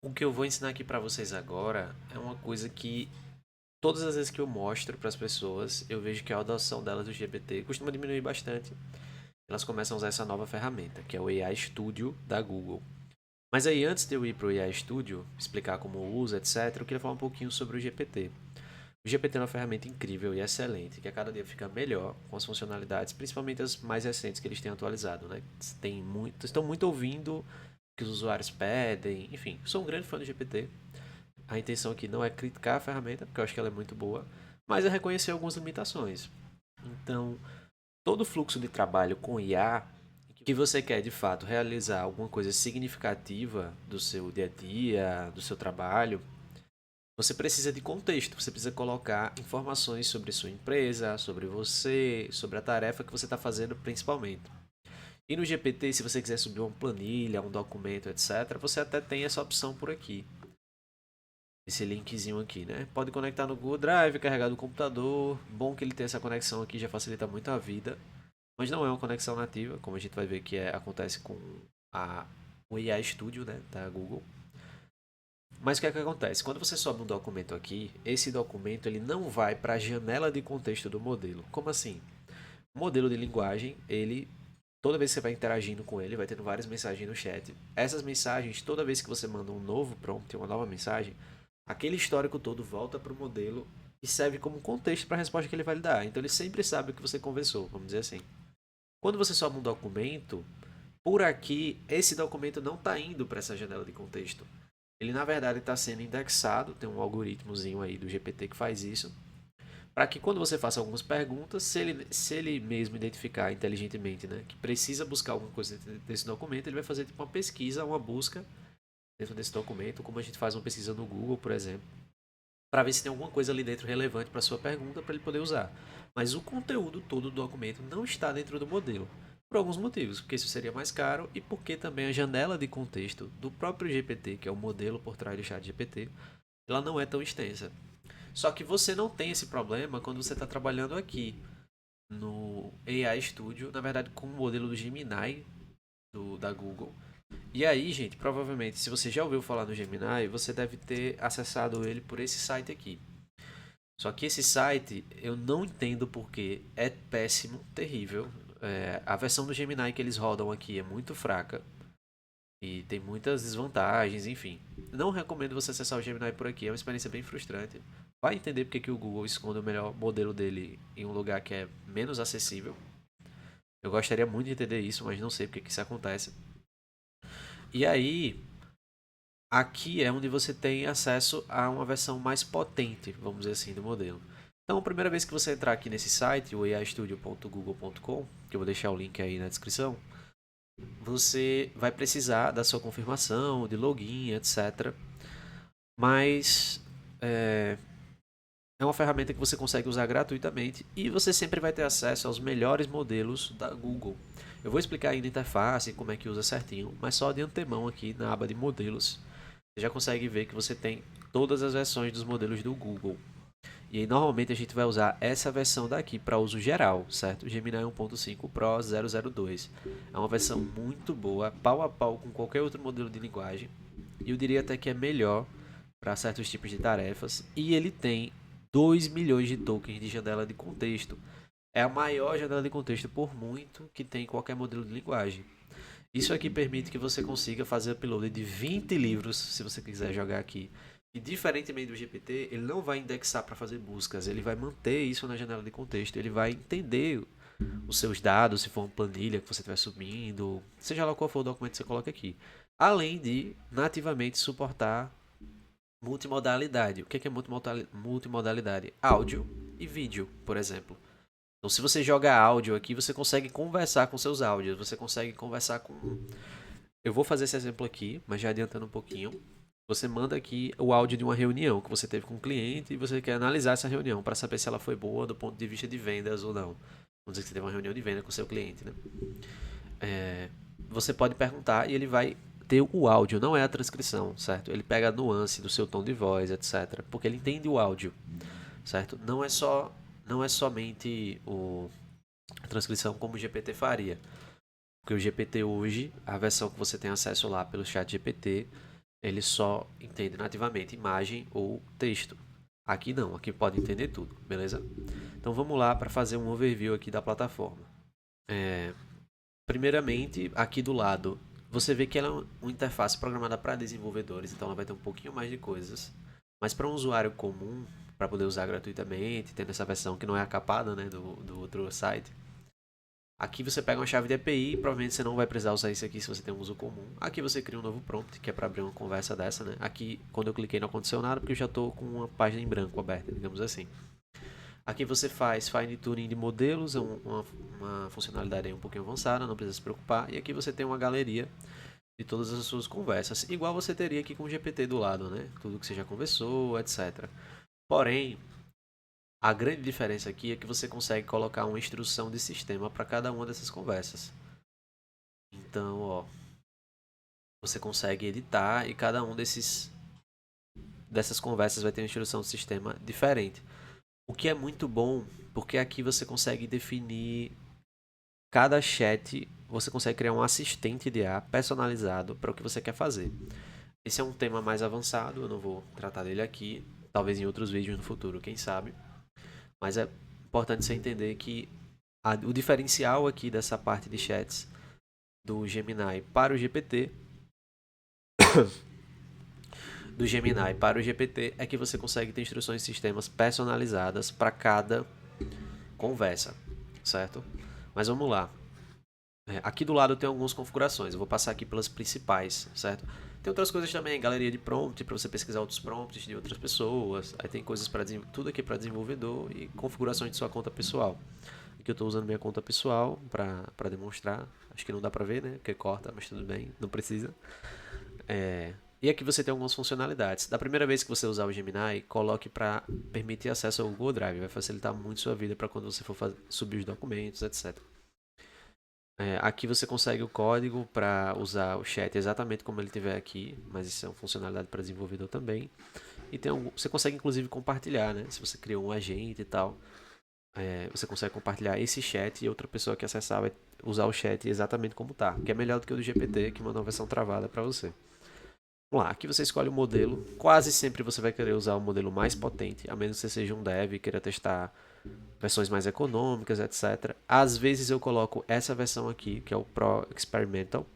O que eu vou ensinar aqui para vocês agora é uma coisa que todas as vezes que eu mostro para as pessoas, eu vejo que a adoção delas do GPT costuma diminuir bastante. Elas começam a usar essa nova ferramenta, que é o AI Studio da Google. Mas aí, antes de eu ir para o AI Studio, explicar como usa, etc., eu queria falar um pouquinho sobre o GPT. O GPT é uma ferramenta incrível e excelente, que a cada dia fica melhor com as funcionalidades, principalmente as mais recentes que eles têm atualizado, né? Estão muito ouvindo o que os usuários pedem, enfim, sou um grande fã do GPT. A intenção aqui não é criticar a ferramenta, porque eu acho que ela é muito boa, mas é reconhecer algumas limitações. Então, todo fluxo de trabalho com IA, que você quer de fato realizar alguma coisa significativa do seu dia a dia, do seu trabalho, você precisa de contexto, você precisa colocar informações sobre sua empresa, sobre você, sobre a tarefa que você está fazendo principalmente. E no GPT, se você quiser subir uma planilha, um documento, etc., você até tem essa opção por aqui. Esse linkzinho aqui, né? Pode conectar no Google Drive, carregar do computador. Bom que ele tem essa conexão aqui, já facilita muito a vida. Mas não é uma conexão nativa, como a gente vai ver que acontece com o AI Studio, né, da Google. Mas o que é que acontece? Quando você sobe um documento aqui, esse documento ele não vai para a janela de contexto do modelo. Como assim? O modelo de linguagem, ele toda vez que você vai interagindo com ele, vai tendo várias mensagens no chat. Essas mensagens, toda vez que você manda um novo prompt, uma nova mensagem, aquele histórico todo volta para o modelo e serve como contexto para a resposta que ele vai lhe dar. Então ele sempre sabe o que você conversou, vamos dizer assim. Quando você sobe um documento, por aqui, esse documento não está indo para essa janela de contexto. Ele, na verdade, está sendo indexado, tem um algoritmozinho aí do GPT que faz isso, para que quando você faça algumas perguntas, se ele mesmo identificar inteligentemente, né, que precisa buscar alguma coisa dentro desse documento, ele vai fazer tipo uma pesquisa, uma busca dentro desse documento, como a gente faz uma pesquisa no Google, por exemplo, para ver se tem alguma coisa ali dentro relevante para sua pergunta para ele poder usar. Mas o conteúdo todo do documento não está dentro do modelo. Por alguns motivos, porque isso seria mais caro e porque também a janela de contexto do próprio GPT, que é o modelo por trás do chat GPT, ela não é tão extensa. Só que você não tem esse problema quando você está trabalhando aqui no AI Studio, na verdade com o modelo do Gemini da Google. E aí, gente, provavelmente, se você já ouviu falar no Gemini, você deve ter acessado ele por esse site aqui. Só que esse site, eu não entendo porque é péssimo, terrível. A versão do Gemini que eles rodam aqui é muito fraca e tem muitas desvantagens, enfim. Não recomendo você acessar o Gemini por aqui, é uma experiência bem frustrante. Vai entender porque que o Google esconde o melhor modelo dele em um lugar que é menos acessível. Eu gostaria muito de entender isso, mas não sei porque que isso acontece. E aí, aqui é onde você tem acesso a uma versão mais potente, vamos dizer assim, do modelo. Então, a primeira vez que você entrar aqui nesse site, o aistudio.google.com, que eu vou deixar o link aí na descrição, você vai precisar da sua confirmação, de login, etc. Mas é uma ferramenta que você consegue usar gratuitamente e você sempre vai ter acesso aos melhores modelos da Google. Eu vou explicar aí na interface como é que usa certinho, mas só de antemão aqui na aba de modelos, você já consegue ver que você tem todas as versões dos modelos do Google. E aí, normalmente a gente vai usar essa versão daqui para uso geral, certo? Gemini 1.5 Pro 002. É uma versão muito boa, pau a pau com qualquer outro modelo de linguagem. E eu diria até que é melhor para certos tipos de tarefas. E ele tem 2 milhões de tokens de janela de contexto. É a maior janela de contexto por muito que tem em qualquer modelo de linguagem. Isso aqui permite que você consiga fazer upload de 20 livros, se você quiser jogar aqui. E diferentemente do GPT, ele não vai indexar para fazer buscas, ele vai manter isso na janela de contexto, ele vai entender os seus dados, se for uma planilha que você estiver subindo, seja lá qual for o documento que você coloca aqui. Além de nativamente suportar multimodalidade. O que é multimodalidade? Áudio e vídeo, por exemplo. Então, se você joga áudio aqui, você consegue conversar com seus áudios, você consegue conversar com. Eu vou fazer esse exemplo aqui, mas já adiantando um pouquinho. Você manda aqui o áudio de uma reunião que você teve com um cliente e você quer analisar essa reunião para saber se ela foi boa do ponto de vista de vendas ou não. Vamos dizer que você teve uma reunião de venda com o seu cliente, né? Você pode perguntar e ele vai ter o áudio, não é a transcrição, certo? Ele pega a nuance do seu tom de voz, etc. Porque ele entende o áudio, certo? Não é somente a transcrição como o GPT faria. Porque o GPT hoje, a versão que você tem acesso lá pelo chat GPT, ele só entende nativamente imagem ou texto. Aqui não, aqui pode entender tudo, beleza? Então vamos lá para fazer um overview aqui da plataforma. Primeiramente, aqui do lado, você vê que ela é uma interface programada para desenvolvedores, então ela vai ter um pouquinho mais de coisas. Mas para um usuário comum, para poder usar gratuitamente, tendo essa versão que não é a capada, né, do outro site, aqui você pega uma chave de API, provavelmente você não vai precisar usar isso aqui se você tem um uso comum. Aqui você cria um novo prompt, que é para abrir uma conversa dessa, né? Aqui, quando eu cliquei, não aconteceu nada, porque eu já estou com uma página em branco aberta, digamos assim. Aqui você faz fine tuning de modelos, é uma funcionalidade aí um pouquinho avançada, não precisa se preocupar. E aqui você tem uma galeria de todas as suas conversas, igual você teria aqui com o GPT do lado, né? Tudo que você já conversou, etc. Porém, a grande diferença aqui é que você consegue colocar uma instrução de sistema para cada uma dessas conversas. Então, ó, você consegue editar e cada um dessas conversas vai ter uma instrução de sistema diferente. O que é muito bom, porque aqui você consegue definir cada chat, você consegue criar um assistente de IA personalizado para o que você quer fazer. Esse é um tema mais avançado, eu não vou tratar dele aqui, talvez em outros vídeos no futuro, quem sabe. Mas é importante você entender que o diferencial aqui dessa parte de chats do Gemini para o GPT é que você consegue ter instruções de sistemas personalizadas para cada conversa, certo? Mas vamos lá. Aqui do lado tem algumas configurações, eu vou passar aqui pelas principais, certo? Tem outras coisas também, galeria de prompt, para você pesquisar outros prompts de outras pessoas. Aí tem coisas para tudo aqui para desenvolvedor e configurações de sua conta pessoal. Aqui eu estou usando minha conta pessoal para demonstrar. Acho que não dá para ver, né? Porque corta, mas tudo bem, não precisa. E aqui você tem algumas funcionalidades. Da primeira vez que você usar o Gemini, coloque para permitir acesso ao Google Drive. Vai facilitar muito sua vida para quando você for subir os documentos, etc. Aqui você consegue o código para usar o chat exatamente como ele tiver aqui, mas isso é uma funcionalidade para desenvolvedor também. E você consegue inclusive compartilhar, né? Se você criou um agente e tal, você consegue compartilhar esse chat e outra pessoa que acessar vai usar o chat exatamente como tá, que é melhor do que o do GPT, que manda uma versão travada para você. Vamos lá, aqui você escolhe o modelo. Quase sempre você vai querer usar o modelo mais potente, a menos que você seja um dev e queira testar versões mais econômicas, etc. Às vezes eu coloco essa versão aqui, que é o Pro Experimental,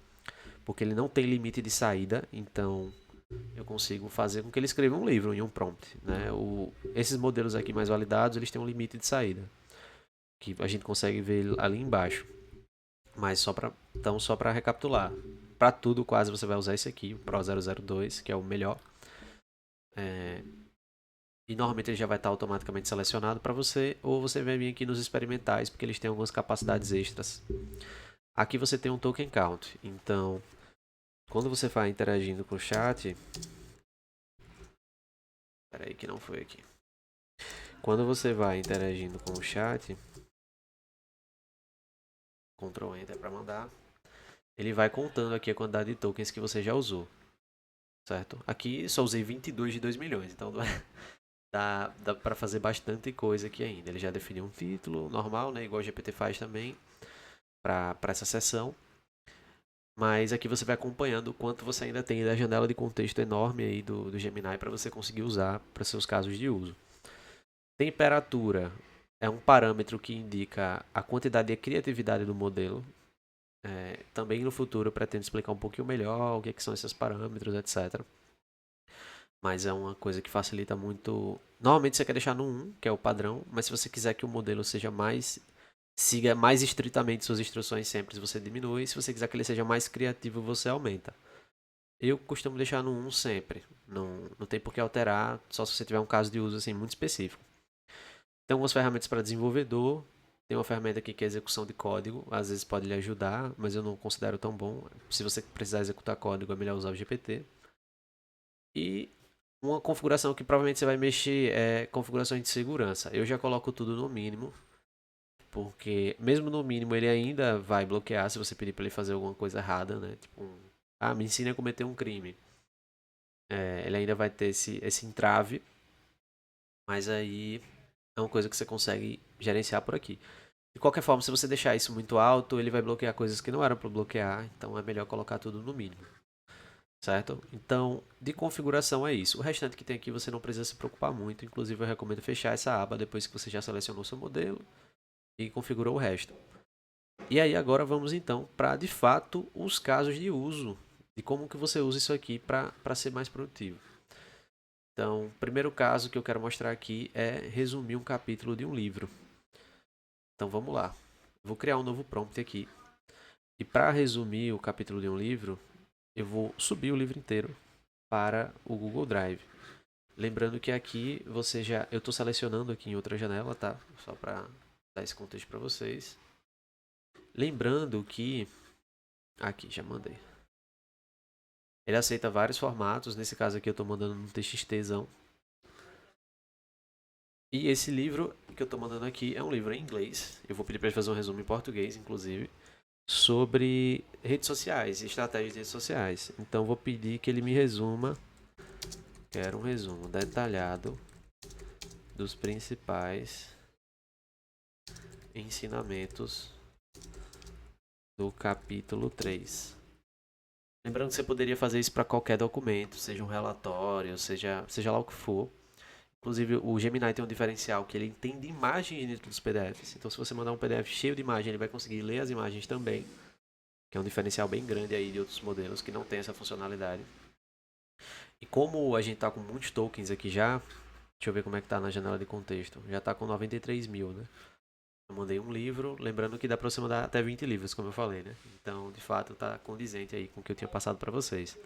porque ele não tem limite de saída, então eu consigo fazer com que ele escreva um livro em um prompt. Né? Esses modelos aqui mais validados, eles têm um limite de saída, que a gente consegue ver ali embaixo. Mas só para recapitular, para tudo quase você vai usar esse aqui, o Pro 002, que é o melhor. E normalmente ele já vai estar automaticamente selecionado para você, ou você vai vir aqui nos experimentais, porque eles têm algumas capacidades extras. Aqui você tem um token count, então quando você vai interagindo com o chat, peraí que não foi aqui. Quando você vai interagindo com o chat, Ctrl Enter para mandar, ele vai contando aqui a quantidade de tokens que você já usou, certo? Aqui só usei 22 de 2 milhões, então dá para fazer bastante coisa aqui ainda. Ele já definiu um título normal, né, igual o GPT faz também, para essa sessão. Mas aqui você vai acompanhando o quanto você ainda tem da janela de contexto enorme aí do Gemini para você conseguir usar para seus casos de uso. Temperatura é um parâmetro que indica a quantidade de criatividade do modelo. Também no futuro eu pretendo explicar um pouquinho melhor o que são esses parâmetros, etc. Mas é uma coisa que facilita muito. Normalmente você quer deixar no 1, que é o padrão, mas se você quiser que o modelo siga mais estritamente suas instruções sempre, você diminui. Se você quiser que ele seja mais criativo, você aumenta. Eu costumo deixar no 1 sempre. Não tem por que alterar, só se você tiver um caso de uso assim, muito específico. Tem algumas ferramentas para desenvolvedor. Tem uma ferramenta aqui que é execução de código. Às vezes pode lhe ajudar, mas eu não considero tão bom. Se você precisar executar código, é melhor usar o GPT. E uma configuração que provavelmente você vai mexer é configurações de segurança. Eu já coloco tudo no mínimo, porque mesmo no mínimo ele ainda vai bloquear se você pedir para ele fazer alguma coisa errada, né? Tipo, me ensine a cometer um crime. Ele ainda vai ter esse entrave, mas aí é uma coisa que você consegue gerenciar por aqui. De qualquer forma, se você deixar isso muito alto, ele vai bloquear coisas que não eram para bloquear, então é melhor colocar tudo no mínimo. certo? Então, de configuração é isso. O restante que tem aqui você não precisa se preocupar muito. Inclusive, eu recomendo fechar essa aba depois que você já selecionou seu modelo e configurou o resto. E aí agora vamos então para, de fato, os casos de uso, de como que você usa isso aqui para ser mais produtivo. Então, o primeiro caso que eu quero mostrar aqui é resumir um capítulo de um livro. Então vamos lá. Vou criar um novo prompt aqui. E para resumir o capítulo de um livro, eu vou subir o livro inteiro para o Google Drive. Lembrando que aqui você já, eu estou selecionando aqui em outra janela, tá? Só para dar esse contexto para vocês. Lembrando que aqui já mandei. Ele aceita vários formatos. Nesse caso aqui eu estou mandando um TXTzão. E esse livro que eu estou mandando aqui é um livro em inglês. Eu vou pedir para ele fazer um resumo em português, inclusive, sobre redes sociais e estratégias de redes sociais. Então vou pedir que ele me resuma. Quero um resumo detalhado dos principais ensinamentos do capítulo 3. Lembrando que você poderia fazer isso para qualquer documento, seja um relatório, seja lá o que for. Inclusive, o Gemini tem um diferencial que ele entende imagens dentro dos PDFs. Então, se você mandar um PDF cheio de imagem, ele vai conseguir ler as imagens também, que é um diferencial bem grande aí de outros modelos que não tem essa funcionalidade. E como a gente está com muitos tokens aqui já, deixa eu ver como é que tá na janela de contexto. Já está com 93 mil, né? Eu mandei um livro, lembrando que dá para você mandar até 20 livros, como eu falei, né? Então, de fato, está condizente aí com o que eu tinha passado para vocês.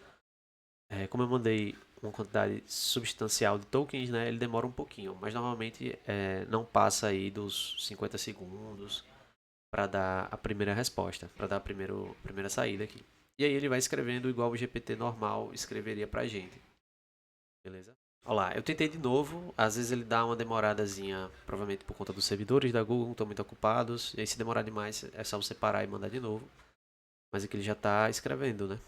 Como eu mandei uma quantidade substancial de tokens, né, ele demora um pouquinho, mas normalmente não passa aí dos 50 segundos para dar a primeira resposta, para dar a primeira saída aqui. E aí ele vai escrevendo igual o GPT normal escreveria para a gente, beleza? Olha lá, eu tentei de novo, às vezes ele dá uma demoradazinha, provavelmente por conta dos servidores da Google, estão muito ocupados, e aí se demorar demais é só você parar e mandar de novo, mas aqui ele já está escrevendo, né?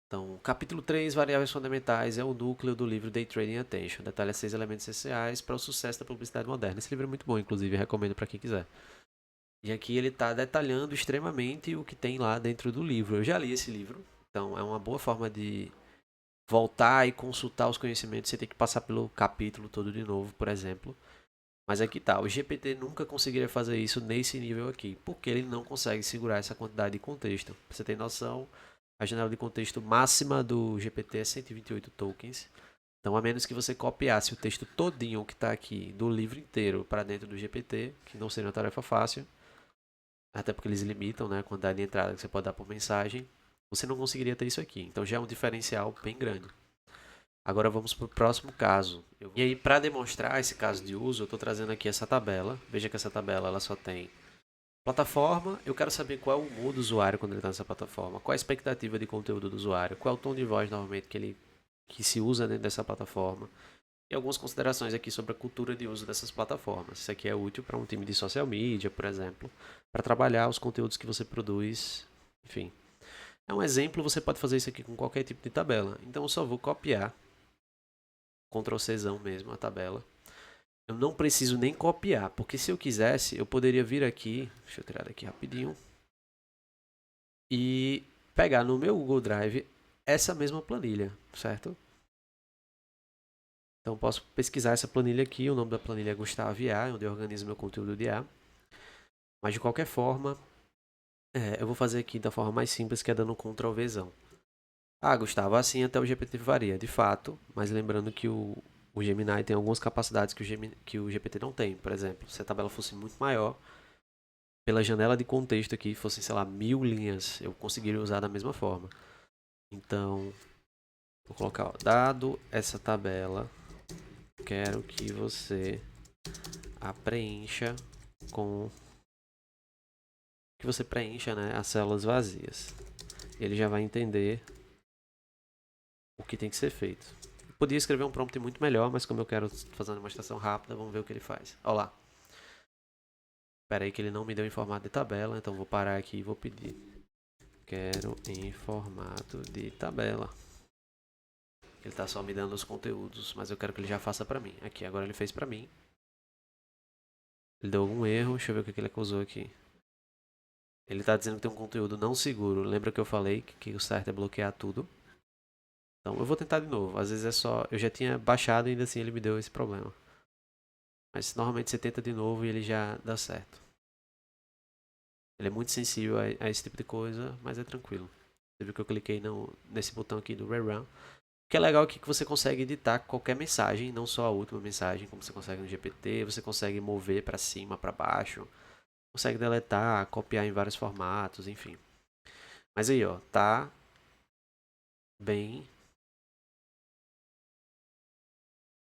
Então, capítulo 3, variáveis fundamentais, é o núcleo do livro Day Trading Attention. Detalha 6 elementos essenciais para o sucesso da publicidade moderna. Esse livro é muito bom, inclusive, recomendo para quem quiser. E aqui ele está detalhando extremamente o que tem lá dentro do livro. Eu já li esse livro, então é uma boa forma de voltar e consultar os conhecimentos. Você tem que passar pelo capítulo todo de novo, por exemplo. Mas aqui tá, o GPT nunca conseguiria fazer isso nesse nível aqui, porque ele não consegue segurar essa quantidade de contexto. Pra você ter noção, a janela de contexto máxima do GPT é 128 tokens. Então, a menos que você copiasse o texto todinho que está aqui do livro inteiro para dentro do GPT, que não seria uma tarefa fácil, até porque eles limitam, né, a quantidade de entrada que você pode dar por mensagem, você não conseguiria ter isso aqui. Então, já é um diferencial bem grande. Agora vamos para o próximo caso. E aí, para demonstrar esse caso de uso, eu estou trazendo aqui essa tabela. Veja que essa tabela ela só tem plataforma. Eu quero saber qual é o humor do usuário quando ele está nessa plataforma. Qual é a expectativa de conteúdo do usuário. Qual é o tom de voz, normalmente, que se usa dentro dessa plataforma. E algumas considerações aqui sobre a cultura de uso dessas plataformas. Isso aqui é útil para um time de social media, por exemplo, para trabalhar os conteúdos que você produz. Enfim, é um exemplo. Você pode fazer isso aqui com qualquer tipo de tabela. Então, eu só vou copiar Ctrl Czão mesmo, a tabela. Eu não preciso nem copiar, porque se eu quisesse, eu poderia vir aqui, deixa eu tirar daqui rapidinho, e pegar no meu Google Drive essa mesma planilha, certo? Então posso pesquisar essa planilha aqui, o nome da planilha é Gustavo IA, onde eu organizo meu conteúdo de IA. Mas de qualquer forma, eu vou fazer aqui da forma mais simples, que é dando Ctrl Vzão. Ah, Gustavo, assim até o GPT varia, de fato, mas lembrando que o Gemini tem algumas capacidades que o GPT não tem. Por exemplo, se a tabela fosse muito maior, pela janela de contexto aqui, fossem, sei lá, 1000 linhas, eu conseguiria usar da mesma forma. Então, vou colocar, ó, dado essa tabela, quero que você a preencha com... que você preencha, né, as células vazias. Ele já vai entender o que tem que ser feito. Eu podia escrever um prompt muito melhor, mas como eu quero fazer uma demonstração rápida, vamos ver o que ele faz. Olha lá. Espera aí que ele não me deu em formato de tabela, então vou parar aqui e vou pedir. Quero em formato de tabela. Ele está só me dando os conteúdos, mas eu quero que ele já faça para mim. Aqui, agora ele fez para mim. Ele deu algum erro, deixa eu ver o que ele acusou aqui. Ele está dizendo que tem um conteúdo não seguro. Lembra que eu falei que o certo é bloquear tudo? Então eu vou tentar de novo. Às vezes é só. Eu já tinha baixado e ainda assim ele me deu esse problema. Mas normalmente você tenta de novo e ele já dá certo. Ele é muito sensível a esse tipo de coisa, mas é tranquilo. Você viu que eu cliquei nesse botão aqui do Rerun. O que é legal aqui é que você consegue editar qualquer mensagem, não só a última mensagem, como você consegue no GPT. Você consegue mover para cima, para baixo. Consegue deletar, copiar em vários formatos, enfim. Mas aí, ó, tá bem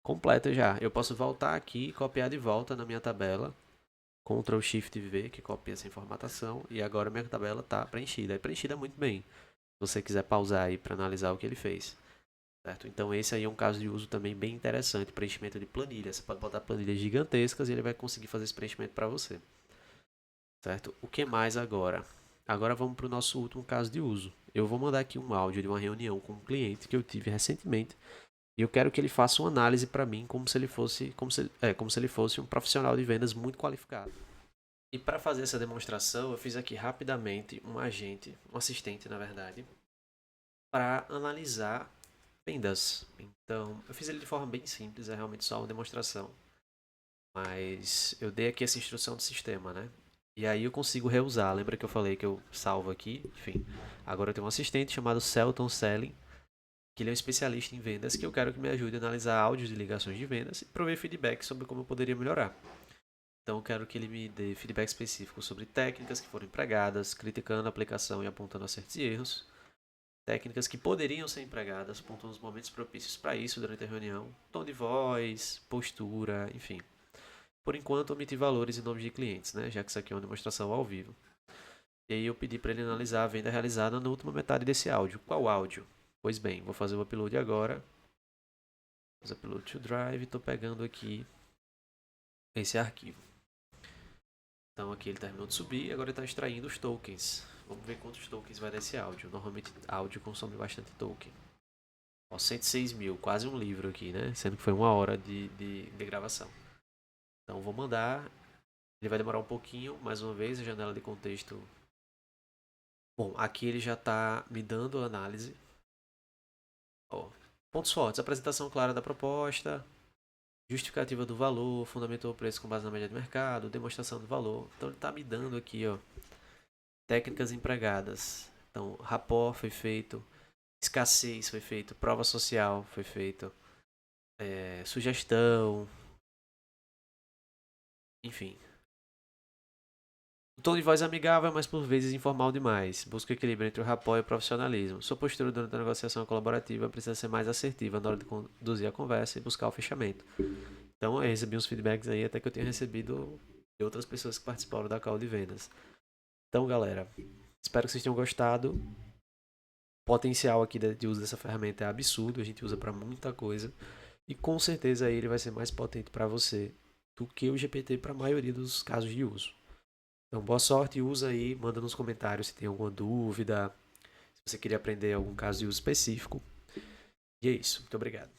completa já. Eu posso voltar aqui e copiar de volta na minha tabela. Ctrl Shift V, que copia essa informatação. E agora minha tabela está preenchida. É preenchida muito bem. Se você quiser pausar aí para analisar o que ele fez. Certo? Então esse aí é um caso de uso também bem interessante. Preenchimento de planilha. Você pode botar planilhas gigantescas e ele vai conseguir fazer esse preenchimento para você. Certo? O que mais agora? Agora vamos para o nosso último caso de uso. Eu vou mandar aqui um áudio de uma reunião com um cliente que eu tive recentemente. E eu quero que ele faça uma análise para mim como se ele fosse, como se ele fosse um profissional de vendas muito qualificado. E para fazer essa demonstração, eu fiz aqui rapidamente um agente, um assistente, na verdade, para analisar vendas. Então, eu fiz ele de forma bem simples, é realmente só uma demonstração. Mas eu dei aqui essa instrução do sistema, né? E aí eu consigo reusar. Lembra que eu falei que eu salvo aqui? Enfim, agora eu tenho um assistente chamado Celton Selling, que ele é um especialista em vendas, que eu quero que me ajude a analisar áudios de ligações de vendas e prover feedback sobre como eu poderia melhorar. Então eu quero que ele me dê feedback específico sobre técnicas que foram empregadas, criticando a aplicação e apontando acertos e erros, técnicas que poderiam ser empregadas, apontando os momentos propícios para isso durante a reunião, tom de voz, postura, enfim. Por enquanto, omiti valores e nomes de clientes, né? Já que isso aqui é uma demonstração ao vivo. E aí eu pedi para ele analisar a venda realizada na última metade desse áudio. Qual áudio? Pois bem, vou fazer o upload agora. Fazer upload to Drive, estou pegando aqui esse arquivo. Então aqui ele terminou de subir e agora ele está extraindo os tokens. Vamos ver quantos tokens vai desse áudio. Normalmente áudio consome bastante token. Ó, 106 mil, quase um livro aqui, né? Sendo que foi uma hora de gravação. Então vou mandar. Ele vai demorar um pouquinho, mais uma vez, a janela de contexto. Bom, aqui ele já está me dando a análise. Ó, pontos fortes, apresentação clara da proposta, justificativa do valor, fundamentou o preço com base na média de mercado, demonstração do valor. Então ele está me dando aqui, ó, técnicas empregadas. Então, rapport foi feito, escassez foi feito, prova social foi feito, sugestão, enfim. O tom de voz amigável, mas por vezes informal demais. Busca equilíbrio entre o rapport e o profissionalismo. Sua postura durante a negociação colaborativa precisa ser mais assertiva na hora de conduzir a conversa e buscar o fechamento. Então, eu recebi uns feedbacks aí, até que eu tinha recebido de outras pessoas que participaram da call de vendas. Então, galera, espero que vocês tenham gostado. O potencial aqui de uso dessa ferramenta é absurdo, a gente usa para muita coisa. E com certeza aí ele vai ser mais potente para você do que o GPT para a maioria dos casos de uso. Então, boa sorte, usa aí, manda nos comentários se tem alguma dúvida, se você queria aprender algum caso de uso específico. E é isso, muito obrigado.